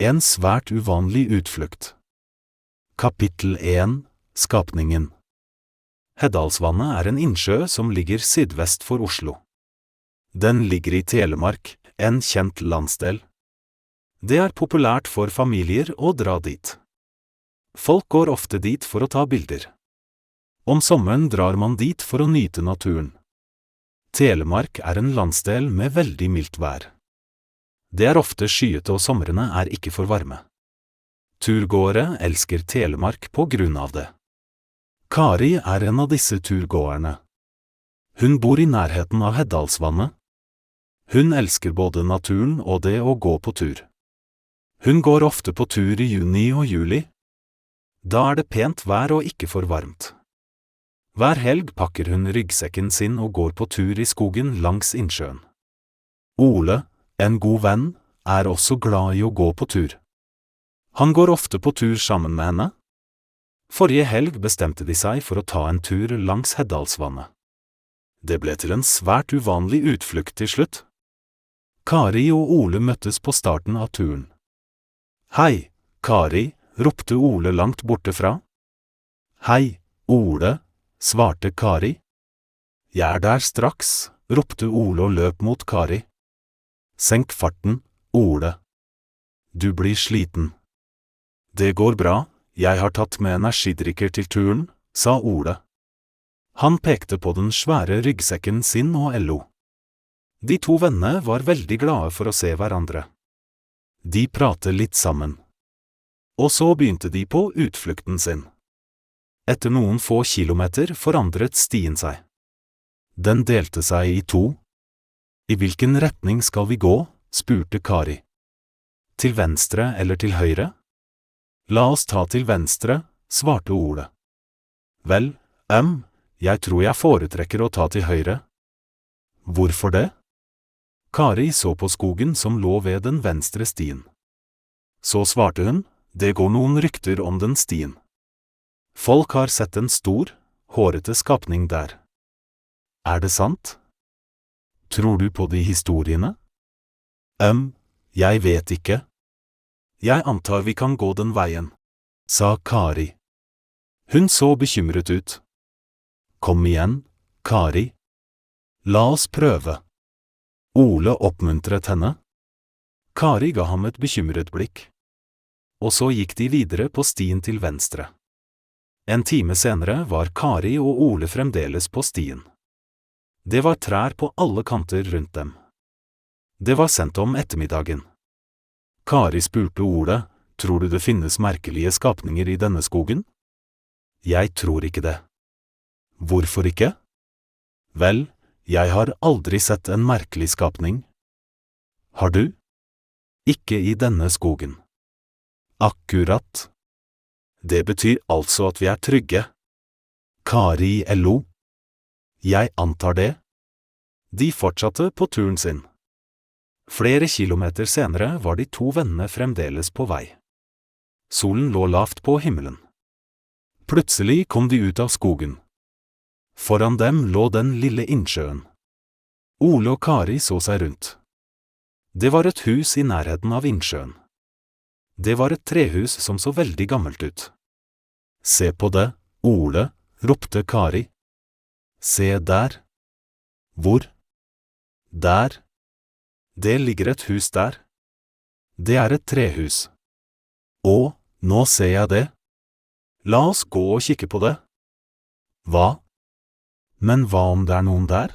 En svært uvanlig utflukt. Kapittel 1. Skapningen. Heddalsvannet er en innsjø som ligger sydvest for Oslo. Den ligger i Telemark, en kjent landsdel. Det er populært for familier å dra dit. Folk går ofte dit for å ta bilder. Om sommeren drar man dit for å nyte naturen. Telemark er en landsdel med veldig mildt vær. Det er ofte skyete og somrene er ikke for varme. Turgåere elsker Telemark på grunn av det. Kari er en av disse turgåerne. Hun bor i nærheten av Heddalsvannet. Hun elsker både naturen og det å gå på tur. Hun går ofte på tur i juni og juli. Da er det pent vær og ikke for varmt. Hver helg pakker hun ryggsekken sin og går på tur i skogen langs innsjøen. Ole, en god venn, er også glad i å gå på tur. Han går ofte på tur sammen med henne. Forrige helg bestemte de seg for å ta en tur langs Heddalsvannet. Det ble til en svært uvanlig utflukt til slutt. Kari og Ole møttes på starten av turen. «Hei, Kari», ropte Ole langt borte fra. «Hei, Ole», svarte Kari. «Jeg er der straks», ropte Ole og løp mot Kari. «Senk farten, Ole. Du blir sliten.» «Det går bra, jeg har tatt med energidrikker til turen», sa Ole. Han pekte på den svære ryggsekken sin og lo. De to vennene var veldig glade for å se hverandre. De pratet litt sammen. Og så begynte de på utflukten sin. Etter noen få kilometer forandret stien seg. Den delte seg i to. «I hvilken retning skal vi gå?» spurte Kari. «Til venstre eller til høyre?» «La oss ta til venstre», svarte Ole. «Vel, jeg tror jeg foretrekker å ta til høyre.» «Hvorfor det?» Kari så på skogen som lå ved den venstre stien. Så svarte hun, «Det går noen rykter om den stien. Folk har sett en stor, hårete skapning der. Er det sant? Tror du på de historiene?» Jeg vet ikke. Jeg antar vi kan gå den veien», sa Kari. Hun så bekymret ut. «Kom igjen, Kari. La oss prøve.» Ole oppmuntret henne. Kari ga ham et bekymret blikk. Og så gikk de videre på stien til venstre. En time senere var Kari og Ole fremdeles på stien. Det var trær på alle kanter rundt dem. Det var sent om ettermiddagen. Kari spurte Ole, «Tror du det finnes merkelige skapninger i denne skogen?» «Jeg tror ikke det.» «Hvorfor ikke?» «Vel, jeg har aldri sett en merkelig skapning.» «Har du?» «Ikke i denne skogen.» «Akkurat. Det betyr altså at vi er trygge.» Kari lo. «Jeg antar det.» De fortsatte på turen sin. Flere kilometer senere var de to vennene fremdeles på vei. Solen lå lavt på himmelen. Plutselig kom de ut av skogen. Foran dem lå den lille innsjøen. Ole og Kari så seg rundt. Det var et hus i nærheten av innsjøen. Det var et trehus som så veldig gammelt ut. «Se på det, Ole», ropte Kari. «Se der.» «Hvor?» «Der. Det ligger et hus der. Det er et trehus.» «Å, nå ser jeg det. La oss gå og kikke på det.» «Hva? Men hva om det er noen der?»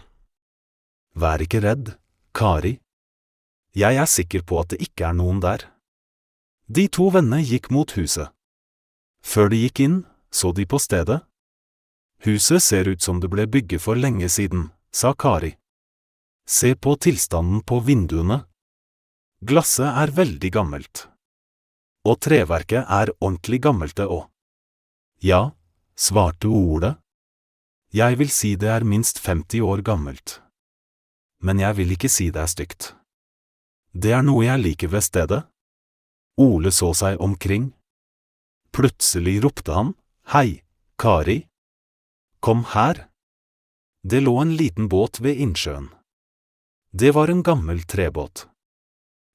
«Vær ikke redd, Kari. Jeg er sikker på at det ikke er noen der.» De to vennene gikk mot huset. Før de gikk inn, så de på stedet. «Huset ser ut som det ble bygget for lenge siden», sa Kari. «Se på tilstanden på vinduene. Glasset er veldig gammelt. Og treverket er ordentlig gammelt det også.» «Ja», svarte Ole. «Jeg vil si det er minst 50 år gammelt. Men jeg vil ikke si det er stygt. Det er noe jeg liker ved stedet.» Ole så seg omkring. Plutselig ropte han, «Hei, Kari. Kom her.» Det lå en liten båt ved innsjøen. Det var en gammel trebåt.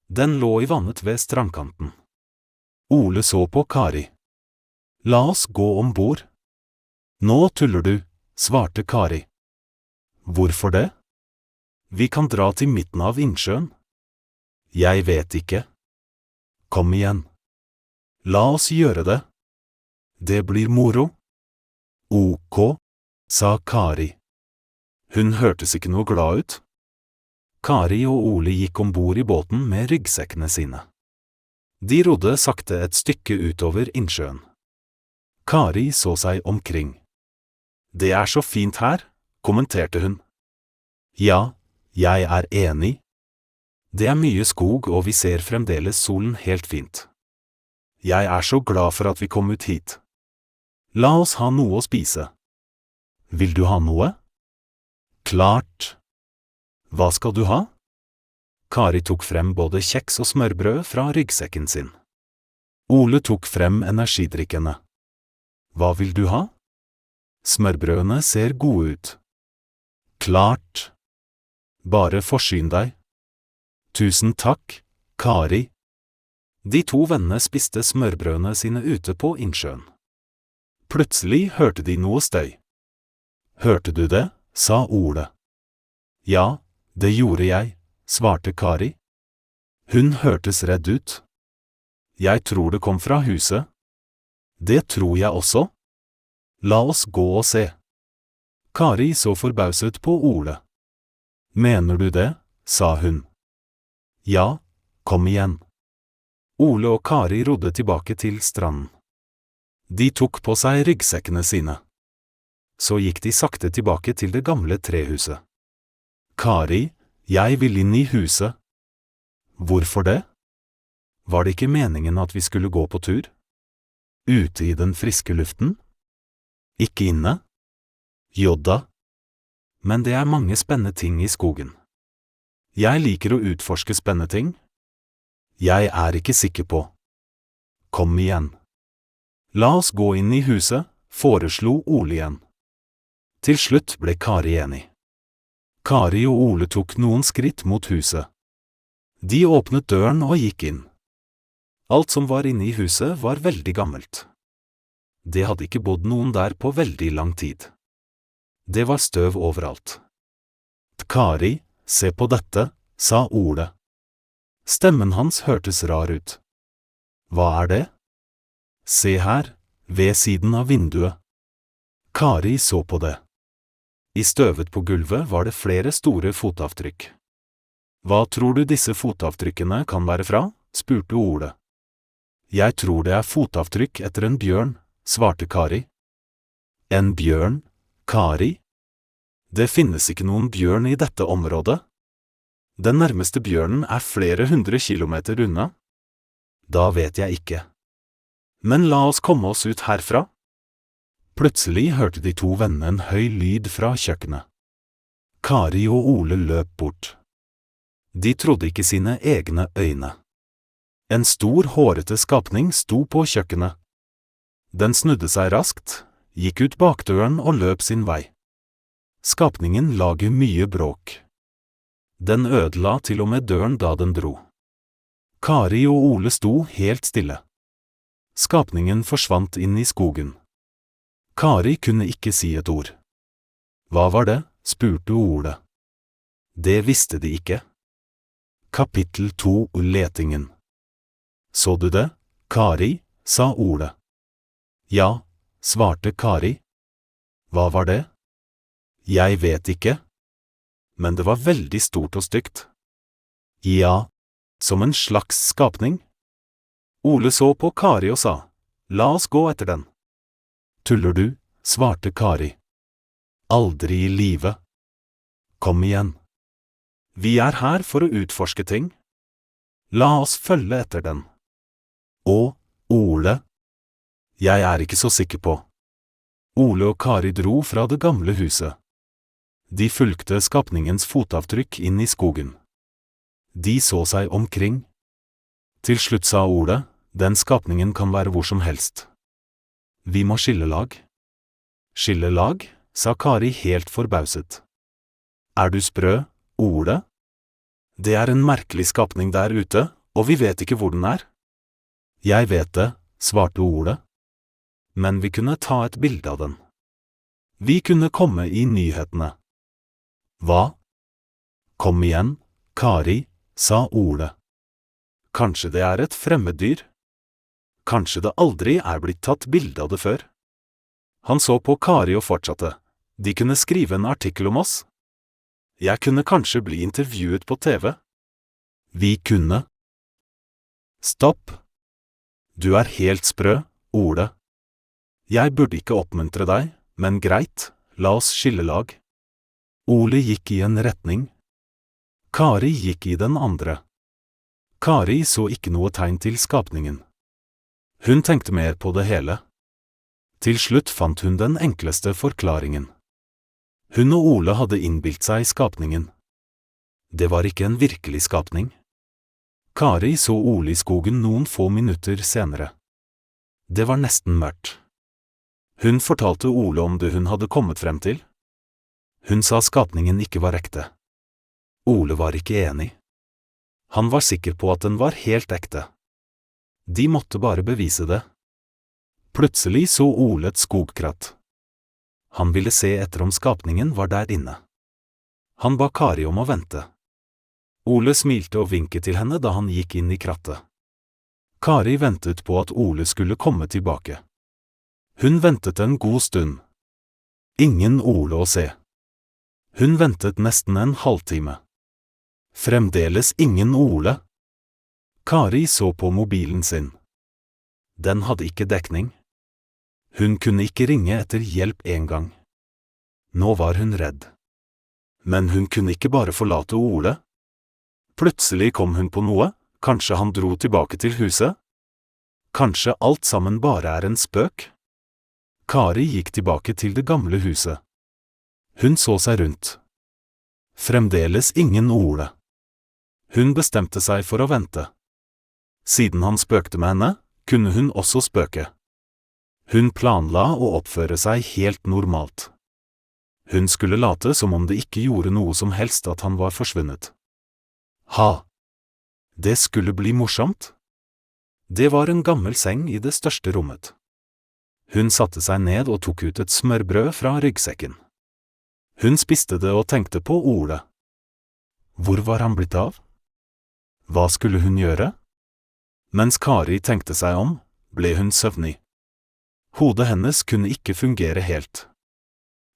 Den lå i vannet ved strandkanten. Ole så på Kari. La oss gå ombord. Nå tuller du, svarte Kari. Hvorfor det? Vi kan dra til midten av innsjøen. Jeg vet ikke. Kom igjen. La oss gjøre det. Det blir moro. Ok, sa Kari. Hun hørtes ikke noe glad ut. Kari og Ole gikk ombord i båten med ryggsekkene sine. De rodde sakte et stykke utover innsjøen. Kari så seg omkring. Det er så fint her, kommenterte hun. Ja, jeg er enig. Det er mye skog og vi ser fremdeles solen helt fint. Jeg er så glad for at vi kom ut hit. La oss ha noe å spise. Vil du ha noe? Klart. Hva skal du ha? Kari tok frem både kjeks og smørbrød fra ryggsekken sin. Ole tok frem energidrikkene. Hva vil du ha? Smørbrødene ser gode ut. Klart. Bare forsyn deg. Tusen takk, Kari. De to vennene spiste smørbrødene sine ute på innsjøen. Plutselig hørte de noe støy. Hørte du det? Sa Ole. Ja, det gjorde jeg, svarte Kari. Hun hørtes redd ut. Jeg tror det kom fra huset. Det tror jeg også. La oss gå og se. Kari så forbauset på Ole. Mener du det? Sa hun. Ja, kom igjen. Ole og Kari rodde tilbake til stranden. De tok på seg ryggsekkene sine. Så gikk de sakte tilbake til det gamle trehuset. Kari, jeg vil inn i huset. Hvorfor det? Var det ikke meningen at vi skulle gå på tur? Ute i den friske luften? Ikke inne? Jodda. Men det er mange spennende ting i skogen. Jeg liker å utforske spennende ting. Jeg er ikke sikker på. Kom igjen. La oss gå inn i huset, foreslo Ole igjen. Til slutt ble Kari enig. Kari og Ole tok noen skritt mot huset. De åpnet døren og gikk inn. Alt som var inne i huset var veldig gammelt. Det hadde ikke bodd noen der på veldig lang tid. Det var støv overalt. Kari, se på dette, sa Ole. Stemmen hans hørtes rar ut. Hva er det? Se her, ved siden av vinduet. Kari så på det. I støvet på gulvet var det flere store fotavtrykk. Hva tror du disse fotavtrykkene kan være fra? Spurte Ole. Jeg tror det er fotavtrykk etter en bjørn, svarte Kari. En bjørn, Kari? Det finnes ikke noen bjørn i dette området. Den nærmeste bjørnen er flere 100 kilometer unna. Da vet jeg ikke. Men la oss komme oss ut herfra. Plutselig hørte de to vennene en høy lyd fra kjøkkenet. Kari og Ole løp bort. De trodde ikke sine egne øyne. En stor, hårete skapning sto på kjøkkenet. Den snudde seg raskt, gikk ut bakdøren og løp sin vei. Skapningen laget mye bråk. Den ødela til og med døren da den dro. Kari og Ole sto helt stille. Skapningen forsvant inn i skogen. Kari kunne ikke si et ord. Hva var det? Spurte Ole. Det visste de ikke. Kapittel 2 Letingen. Så du det, Kari? Sa Ole. Ja, svarte Kari. Hva var det? Jeg vet ikke. Men det var veldig stort og stygt. Ja, som en slags skapning. Ole så på Kari og sa, la oss gå etter den. Tuller du? Svarte Kari. Aldri i livet. Kom igjen. Vi er her for å utforske ting. La oss følge etter den. Og, Ole? Jeg er ikke så sikker på. Ole og Kari dro fra det gamle huset. De fulgte skapningens fotavtrykk inn i skogen. De så seg omkring. Til slutt sa Ole, den skapningen kan være hvor som helst. Vi må skille lag. Skille lag, sa Kari helt forbauset. Er du sprø, Ole? Det er en merkelig skapning der ute, og vi vet ikke hvor den er. Jeg vet det, svarte Ole. Men vi kunne ta et bilde av den. Vi kunne komme i nyhetene. Hva? Kom igjen, Kari, sa Ole. Kanskje det er et fremmeddyr? Kanskje det aldri er blitt tatt bilde av det før? Han så på Kari og fortsatte. De kunne skrive en artikkel om oss. Jeg kunne kanskje bli intervjuet på TV. Vi kunne. Stopp. Du er helt sprø, Ole. Jeg burde ikke oppmuntre deg, men greit, la oss skille lag. Ole gikk i en retning. Kari gikk i den andre. Kari så ikke noe tegn til skapningen. Hun tenkte mer på det hele. Til slutt fant hun den enkleste forklaringen. Hun og Ole hadde innbilt seg skapningen. Det var ikke en virkelig skapning. Kari så Ole i skogen noen få minutter senere. Det var nesten mørkt. Hun fortalte Ole om det hun hadde kommet frem til. Hun sa skapningen ikke var ekte. Ole var ikke enig. Han var sikker på at den var helt ekte. De måtte bare bevise det. Plutselig så Ole et skogkratt. Han ville se etter om skapningen var der inne. Han ba Kari om å vente. Ole smilte og vinket til henne da han gikk inn i krattet. Kari ventet på at Ole skulle komme tilbake. Hun ventet en god stund. Ingen Ole å se. Hun ventet nesten en halvtime. Fremdeles ingen Ole. Kari så på mobilen sin. Den hadde ikke dekning. Hun kunne ikke ringe etter hjelp engang. Nå var hun redd. Men hun kunne ikke bare forlate Ole. Plutselig kom hun på noe, kanskje han dro tilbake til huset? Kanskje alt sammen bare er en spøk? Kari gikk tilbake til det gamle huset. Hun så seg rundt. Fremdeles ingen Ole. Hun bestemte seg for å vente. Siden han spøkte med henne, kunne hun også spøke. Hun planla å oppføre seg helt normalt. Hun skulle late som om det ikke gjorde noe som helst at han var forsvunnet. Ha! Det skulle bli morsomt. Det var en gammel seng i det største rommet. Hun satte seg ned og tok ut et smørbrød fra ryggsekken. Hun spiste det og tenkte på Ole. Hvor var han blitt av? Hva skulle hun gjøre? Mens Kari tenkte seg om, ble hun søvnig. Hodet hennes kunne ikke fungere helt.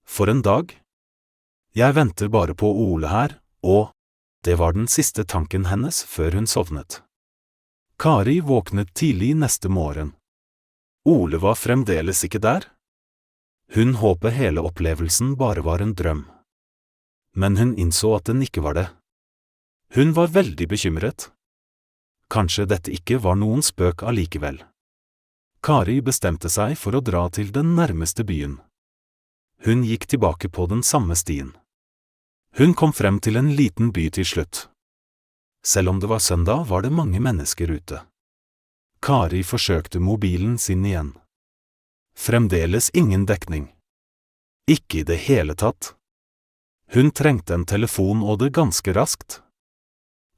For en dag. Jeg venter bare på Ole her, og det var den siste tanken hennes før hun sovnet. Kari våknet tidlig neste morgen. Ole var fremdeles ikke der. Hun håpet hele opplevelsen bare var en drøm. Men hun innså at den ikke var det. Hun var veldig bekymret. Kanskje dette ikke var noen spøk allikevel. Kari bestemte seg for å dra til den nærmeste byen. Hun gikk tilbake på den samme stien. Hun kom frem til en liten by til slutt. Selv om det var søndag, var det mange mennesker ute. Kari forsøkte mobilen sin igjen. Fremdeles ingen dekning. Ikke i det hele tatt. Hun trengte en telefon og det ganske raskt.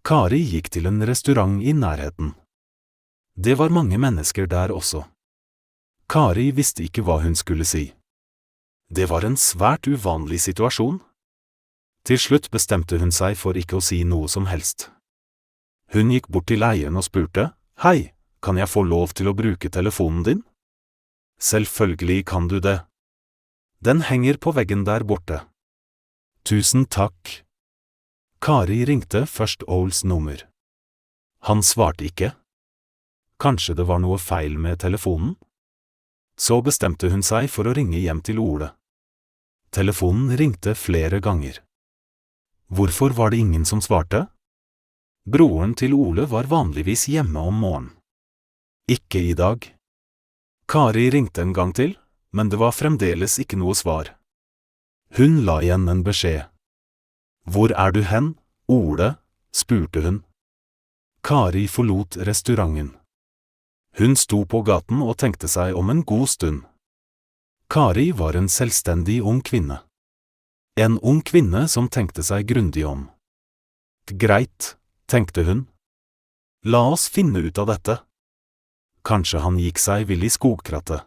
Kari gikk til en restaurant i nærheten. Det var mange mennesker der også. Kari visste ikke hva hun skulle si. Det var en svært uvanlig situasjon. Til slutt bestemte hun seg for ikke å si noe som helst. Hun gikk bort til eieren og spurte, «Hei, kan jeg få lov til å bruke telefonen din?» «Selvfølgelig kan du det. Den henger på veggen der borte.» «Tusen takk.» Kari ringte først Oles nummer. Han svarte ikke. Kanskje det var noe feil med telefonen? Så bestemte hun seg for å ringe hjem til Ole. Telefonen ringte flere ganger. Hvorfor var det ingen som svarte? Broren til Ole var vanligvis hjemme om morgenen. Ikke i dag. Kari ringte en gang til, men det var fremdeles ikke noe svar. Hun la igjen en beskjed. «Hvor er du hen, Ole?» spurte hun. Kari forlot restauranten. Hun sto på gaten og tenkte seg om en god stund. Kari var en selvstendig ung kvinne. En ung kvinne som tenkte seg grundig om. Greit, tenkte hun. La oss finne ut av dette. Kanskje han gikk seg vill i skogkrattet.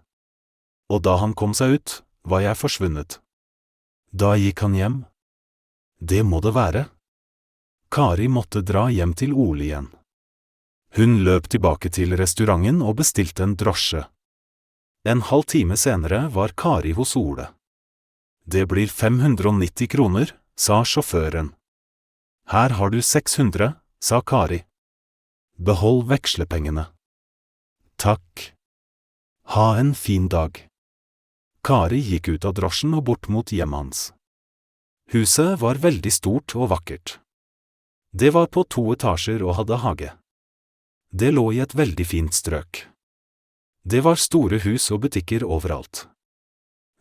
Og da han kom seg ut, var jeg forsvunnet. Da gikk han hjem. Det må det være. Kari måtte dra hjem til Ole igjen. Hun løp tilbake til restauranten og bestilte en drosje. En halv time senere var Kari hos Ole. Det blir 590 kroner, sa sjåføren. Her har du 600, sa Kari. Behold vekslepengene. Takk. Ha en fin dag. Kari gikk ut av drosjen og bort mot hjemmet hans. Huset var veldig stort og vakkert. Det var på 2 etasjer og hadde hage. Det lå i et veldig fint strøk. Det var store hus og butikker overalt.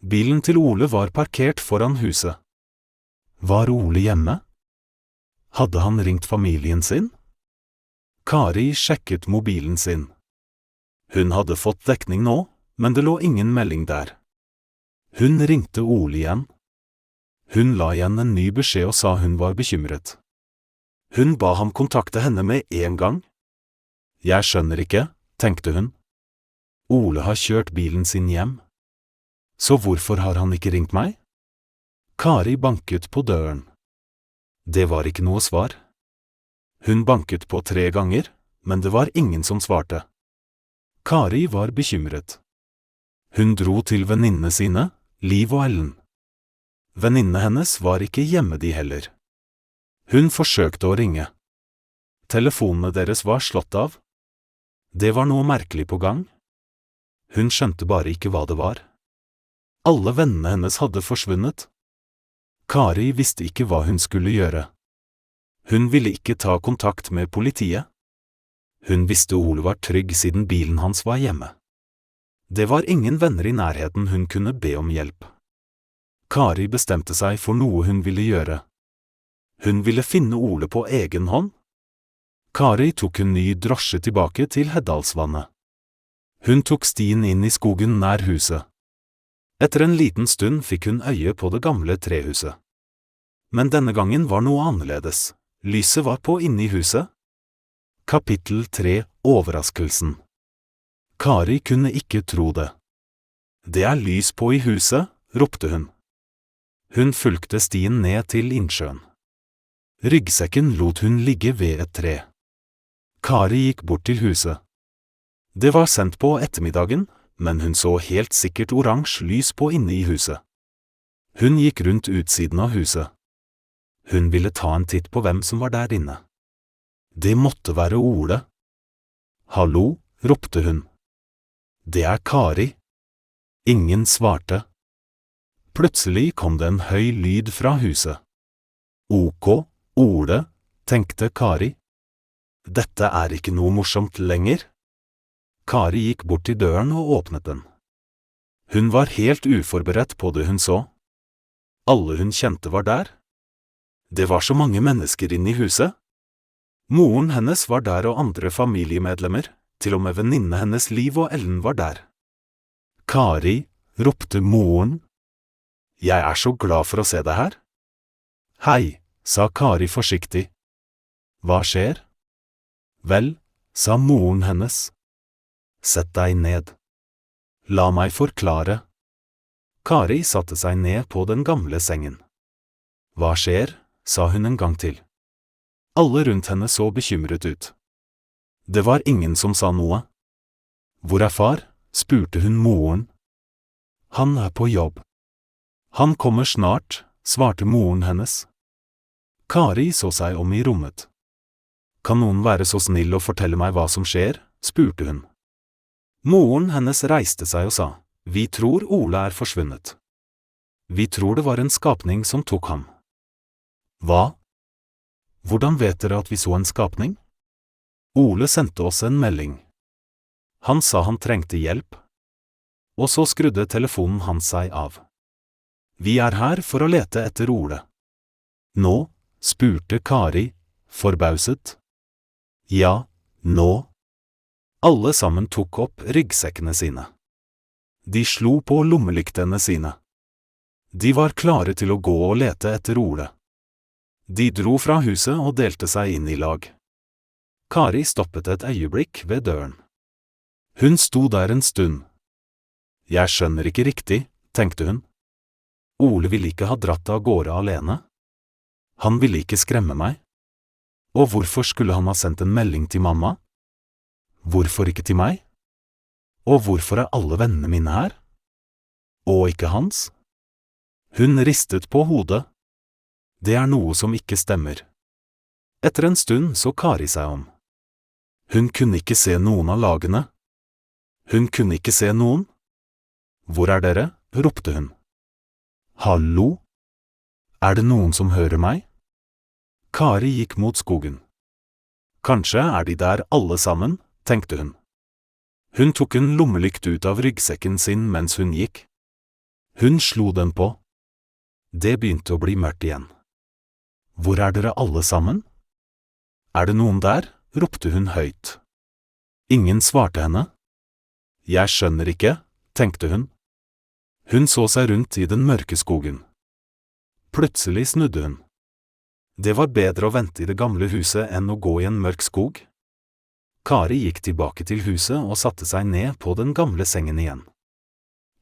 Bilen til Ole var parkert foran huset. Var Ole hjemme? Hadde han ringt familien sin? Kari sjekket mobilen sin. Hun hadde fått dekning nå, men det lå ingen melding der. Hun ringte Ole igjen. Hun la igjen en ny beskjed og sa hun var bekymret. Hun ba ham kontakte henne med en gang. Jeg skjønner ikke, tenkte hun. Ole har kjørt bilen sin hjem. Så hvorfor har han ikke ringt meg? Kari banket på døren. Det var ikke noe svar. Hun banket på 3 ganger, men det var ingen som svarte. Kari var bekymret. Hun dro til venninnene sine, Liv og Ellen. Venninnene hennes var ikke hjemme de heller. Hun forsøkte å ringe. Telefonene deres var slått av. Det var noe merkelig på gang. Hun skjønte bare ikke hva det var. Alle vennene hennes hadde forsvunnet. Kari visste ikke hva hun skulle gjøre. Hun ville ikke ta kontakt med politiet. Hun visste Ole var trygg siden bilen hans var hjemme. Det var ingen venner i nærheten hun kunne be om hjelp. Kari bestemte seg for noe hun ville gjøre. Hun ville finne Ole på egen hånd. Kari tok en ny drosje tilbake til Heddalsvannet. Hun tok stien inn i skogen nær huset. Etter en liten stund fikk hun øye på det gamle trehuset. Men denne gangen var noe annerledes. Lyset var på inne i huset. Kapittel 3 Overraskelsen. Kari kunne ikke tro det. Det er lys på i huset, ropte hun. Hun fulgte stien ned til innsjøen. Ryggsekken lot hun ligge ved et tre. Kari gikk bort til huset. Det var sent på ettermiddagen, men hun så helt sikkert oransje lys på inne i huset. Hun gikk rundt utsiden av huset. Hun ville ta en titt på hvem som var der inne. Det måtte være Ole. Hallo, ropte hun. Det er Kari. Ingen svarte. Plutselig kom det en høy lyd fra huset. Ok, Ole, tenkte Kari. Dette er ikke noe morsomt lenger. Kari gikk bort til døren og åpnet den. Hun var helt uforberedt på det hun så. Alle hun kjente var der. Det var så mange mennesker inne i huset. Moren hennes var der og andre familiemedlemmer, til og med venninnene hennes Liv og Ellen var der. Kari, ropte moren. Jeg er så glad for å se deg her. Hei, sa Kari forsiktig. Hva skjer? Vel, sa moren hennes. Sett deg ned. La meg forklare. Kari satte seg ned på den gamle sengen. Hva skjer? Sa hun en gang til. Alle rundt henne så bekymret ut. Det var ingen som sa noe. Hvor er far? Spurte hun moren. Han er på jobb. Han kommer snart, svarte moren hennes. Kari så seg om i rommet. Kan noen være så snill å fortelle meg hva som skjer? Spurte hun. Moren hennes reiste seg og sa, vi tror Ole er forsvunnet. Vi tror det var en skapning som tok ham. Hva? Hvordan vet dere at vi så en skapning? Ole sendte oss en melding. Han sa han trengte hjelp. Og så skrudde telefonen hans seg av. Vi er her for å lete etter Ole. Nå? Spurte Kari, forbauset. Ja, nå. Alle sammen tok opp ryggsekkene sine. De slo på lommelyktene sine. De var klare til å gå og lete etter Ole. De dro fra huset og delte seg inn i lag. Kari stoppet et øyeblikk ved døren. Hun sto der en stund. Jeg skjønner ikke riktig, tenkte hun. Ole ville ikke ha dratt av gårde alene. Han ville ikke skremme meg. Og hvorfor skulle han ha sendt en melding til mamma? Hvorfor ikke til meg? Og hvorfor er alle vennene mine her? Og ikke hans? Hun ristet på hodet. Det er noe som ikke stemmer. Etter en stund så Kari seg om. Hun kunne ikke se noen av lagene. Hun kunne ikke se noen. Hvor er dere? Ropte hun. Hallo? Er det noen som hører meg? Kari gikk mot skogen. Kanskje er de der alle sammen, tenkte hun. Hun tok en lommelykt ut av ryggsekken sin mens hun gikk. Hun slo den på. Det begynte å bli mørkt igjen. Hvor er dere alle sammen? Er det noen der? Ropte hun høyt. Ingen svarte henne. Jeg skjønner ikke, tenkte hun. Hun så seg rundt i den mørke skogen. Plutselig snudde hun. Det var bedre å vente i det gamle huset enn å gå i en mørk skog. Kari gikk tilbake til huset og satte seg ned på den gamle sengen igjen.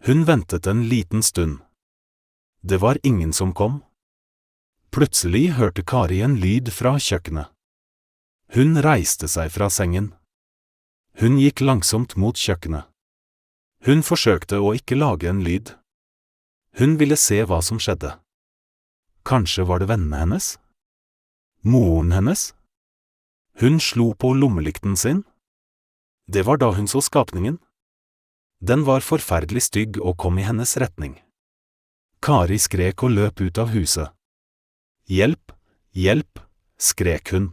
Hun ventet en liten stund. Det var ingen som kom. Plutselig hørte Kari en lyd fra kjøkkenet. Hun reiste seg fra sengen. Hun gikk langsomt mot kjøkkenet. Hun forsøkte å ikke lage en lyd. Hun ville se hva som skjedde. Kanskje var det vennene hennes? Moren hennes? Hun slo på lommelykten sin. Det var da hun så skapningen. Den var forferdelig stygg og kom i hennes retning. Kari skrek og løp ut av huset. Hjelp, hjelp, skrek hun.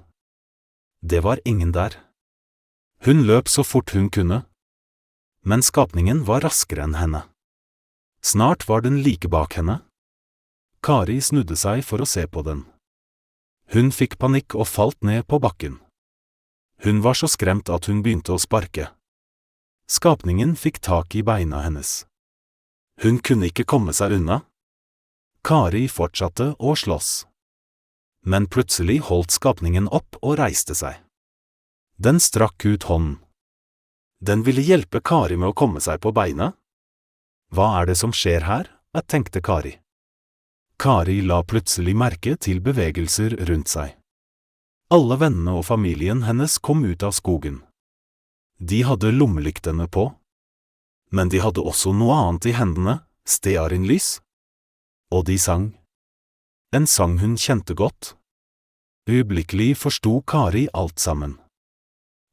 Det var ingen der. Hun løp så fort hun kunne. Men skapningen var raskere enn henne. Snart var den like bak henne. Kari snudde seg for å se på den. Hun fikk panikk og falt ned på bakken. Hun var så skremt at hun begynte å sparke. Skapningen fikk tak i beina hennes. Hun kunne ikke komme seg unna. Kari fortsatte å slåss. Men plutselig holdt skapningen opp og reiste seg. Den strakk ut hånden. Den ville hjelpe Kari med å komme seg på beina. Hva er det som skjer her? Tenkte Kari. Kari la plutselig merke til bevegelser rundt seg. Alle vennene og familien hennes kom ut av skogen. De hadde lommelyktene på. Men de hadde også noe annet i hendene, stearinlys. Og de sang. En sang hun kjente godt. Øyeblikkelig forsto Kari alt sammen.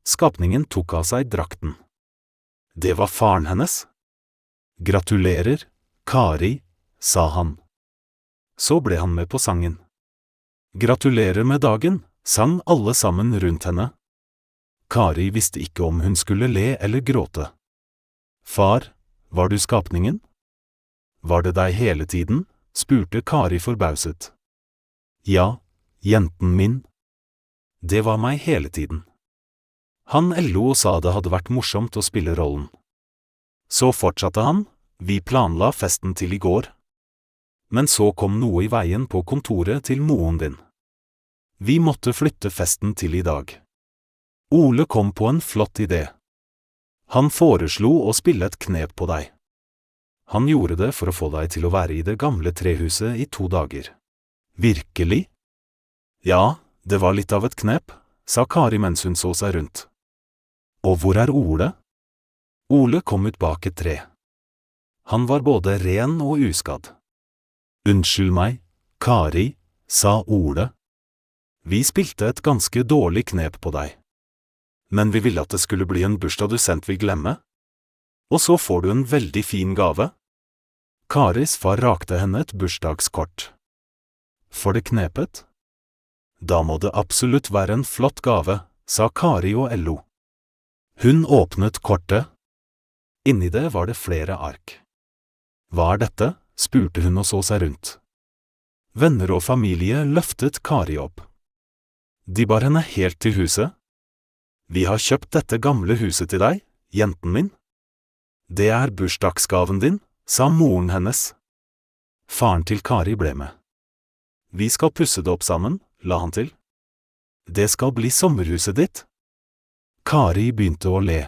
Skapningen tok av seg drakten. Det var faren hennes. Gratulerer, Kari, sa han. Så ble han med på sangen. Gratulerer med dagen, sang alle sammen rundt henne. Kari visste ikke om hun skulle le eller gråte. Far, var du skapningen? Var det deg hele tiden? Spurte Kari forbauset. Ja, jenten min. Det var meg hele tiden. Han lo og sa det hadde vært morsomt å spille rollen. Så fortsatte han, vi planla festen til i går. Men så kom noe i veien på kontoret til moren din. Vi måtte flytte festen til i dag. Ole kom på en flott idé. Han foreslo å spille et knep på deg. Han gjorde det for å få deg til å være i det gamle trehuset i 2 dager. Virkelig? Ja, det var litt av et knep, sa Kari mens hun så seg rundt. Og hvor er Ole? Ole kom ut bak et tre. Han var både ren og uskadd. Unnskyld meg, Kari, sa Ole. Vi spilte et ganske dårlig knep på deg. Men vi ville at det skulle bli en bursdag du sent vil glemme. Og så får du en veldig fin gave. Karis far rakte henne et bursdagskort. For det knepet? Da må det absolutt være en flott gave, sa Kari og lo. Hun åpnet kortet. Inni det var det flere ark. Hva er dette? Spurte hun og så seg rundt. Venner og familie løftet Kari opp. De bar henne helt til huset. Vi har kjøpt dette gamle huset til deg, jenten min. Det er bursdagsgaven din, sa moren hennes. Faren til Kari ble med. Vi skal pusse det opp sammen, la han til. Det skal bli sommerhuset ditt. Kari begynte å le.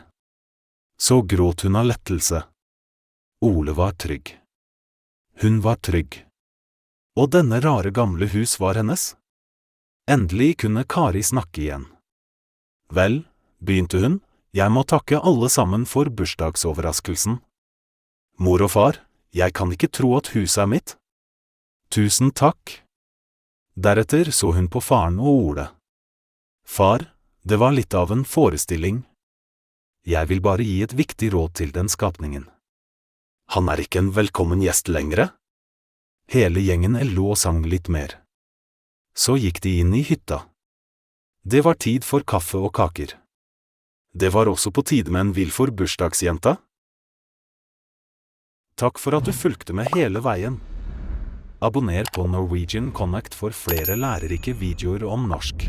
Så gråt hun av lettelse. Ole var trygg. Hun var trygg. Og denne rare gamle hus var hennes? Endelig kunne Kari snakke igjen. Vel, begynte hun, jeg må takke alle sammen for bursdagsoverraskelsen. Mor og far, jeg kan ikke tro at huset er mitt. Tusen takk. Deretter så hun på faren og Ole. Far, det var litt av en forestilling. Jeg vil bare gi et viktig råd til den skapningen. Han er ikke en velkommen gjest lengre? Hele gjengen lo og sang litt mer. Så gikk de inn i hytta. Det var tid for kaffe og kaker. Det var også på tide med en villfor bursdagsjenta. Takk for at du fulgte med hele veien. Abonner på Norwegian Connect for flere lærerike videoer om norsk.